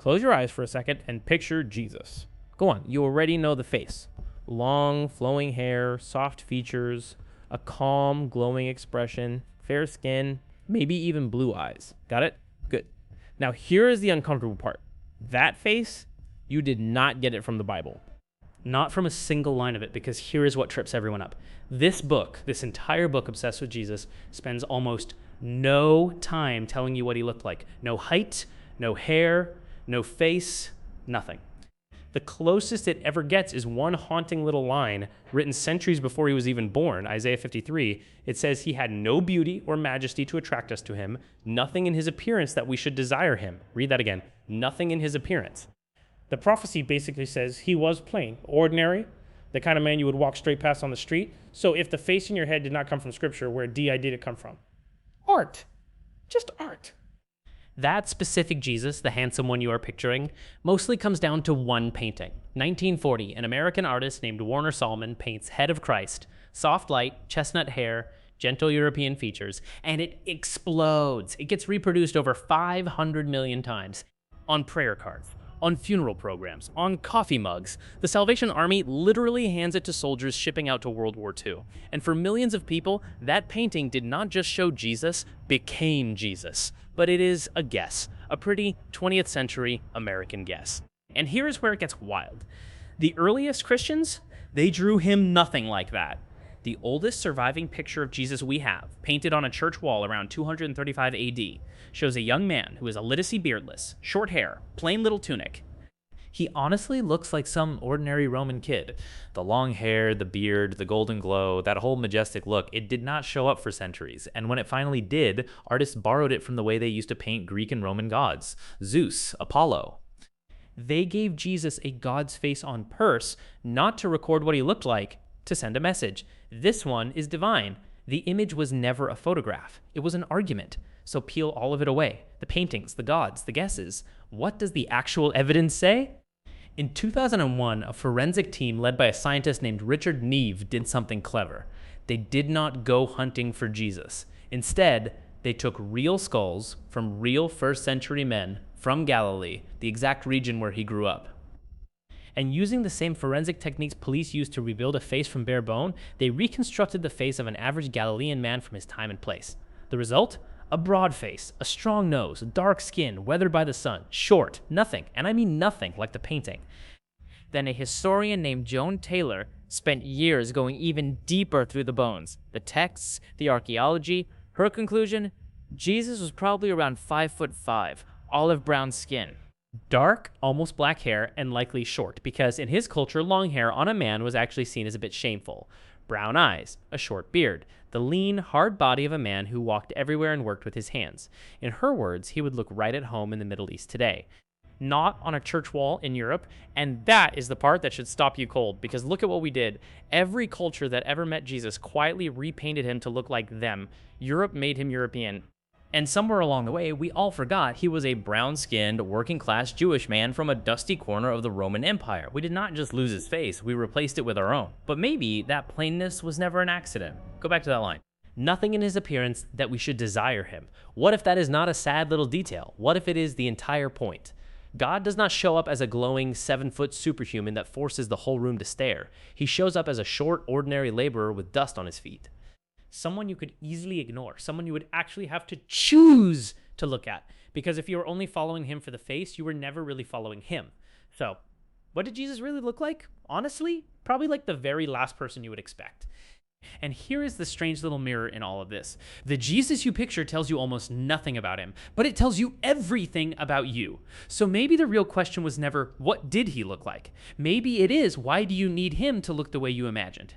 Close your eyes for a second and picture Jesus. Go on, you already know the face. Long, flowing hair, soft features, a calm, glowing expression, fair skin, maybe even blue eyes. Got it? Good. Now here is the uncomfortable part. That face, you did not get it from the Bible. Not from a single line of it, because here is what trips everyone up. This book, this entire book, Obsessed with Jesus, spends almost no time telling you what he looked like. No height, no hair, no face, nothing. The closest it ever gets is one haunting little line written centuries before he was even born, Isaiah 53. It says he had no beauty or majesty to attract us to him, nothing in his appearance that we should desire him. Read that again. Nothing in his appearance. The prophecy basically says he was plain, ordinary, the kind of man you would walk straight past on the street. So if the face in your head did not come from Scripture, where did it come from? Art. Just art. That specific Jesus, the handsome one you are picturing, mostly comes down to one painting. 1940, an American artist named Warner Sallman paints Head of Christ, soft light, chestnut hair, gentle European features, and it explodes. It gets reproduced over 500 million times on prayer cards, on funeral programs, on coffee mugs. The Salvation Army literally hands it to soldiers shipping out to World War II. And for millions of people, that painting did not just show Jesus, became Jesus. But it is a guess, a pretty 20th century American guess. And here is where it gets wild. The earliest Christians, they drew him nothing like that. The oldest surviving picture of Jesus we have, painted on a church wall around 235 AD, shows a young man who is a literacy beardless, short hair, plain little tunic. He honestly looks like some ordinary Roman kid. The long hair, the beard, the golden glow, that whole majestic look, it did not show up for centuries. And when it finally did, artists borrowed it from the way they used to paint Greek and Roman gods. Zeus, Apollo. They gave Jesus a God's face on purse, not to record what he looked like, to send a message. This one is divine. The image was never a photograph. It was an argument. So peel all of it away. The paintings, the gods, the guesses. What does the actual evidence say? In 2001, a forensic team led by a scientist named Richard Neave did something clever. They did not go hunting for Jesus. Instead, they took real skulls from real first century men from Galilee, the exact region where he grew up. And using the same forensic techniques police used to rebuild a face from bare bone, they reconstructed the face of an average Galilean man from his time and place. The result? A broad face, a strong nose, dark skin, weathered by the sun, short, nothing, and I mean nothing like the painting. Then a historian named Joan Taylor spent years going even deeper through the bones, the texts, the archaeology. Her conclusion? Jesus was probably around 5'5", olive brown skin. Dark, almost black hair, and likely short, because in his culture, long hair on a man was actually seen as a bit shameful. Brown eyes, a short beard, the lean, hard body of a man who walked everywhere and worked with his hands. In her words, he would look right at home in the Middle East today. Not on a church wall in Europe, and that is the part that should stop you cold, because look at what we did. Every culture that ever met Jesus quietly repainted him to look like them. Europe made him European. And somewhere along the way, we all forgot he was a brown-skinned, working-class Jewish man from a dusty corner of the Roman Empire. We did not just lose his face, we replaced it with our own. But maybe that plainness was never an accident. Go back to that line. Nothing in his appearance that we should desire him. What if that is not a sad little detail? What if it is the entire point? God does not show up as a glowing 7-foot superhuman that forces the whole room to stare. He shows up as a short, ordinary laborer with dust on his feet. Someone you could easily ignore, someone you would actually have to choose to look at. Because if you were only following him for the face, you were never really following him. So, what did Jesus really look like? Honestly, probably like the very last person you would expect. And here is the strange little mirror in all of this. The Jesus you picture tells you almost nothing about him, but it tells you everything about you. So maybe the real question was never, what did he look like? Maybe it is, why do you need him to look the way you imagined?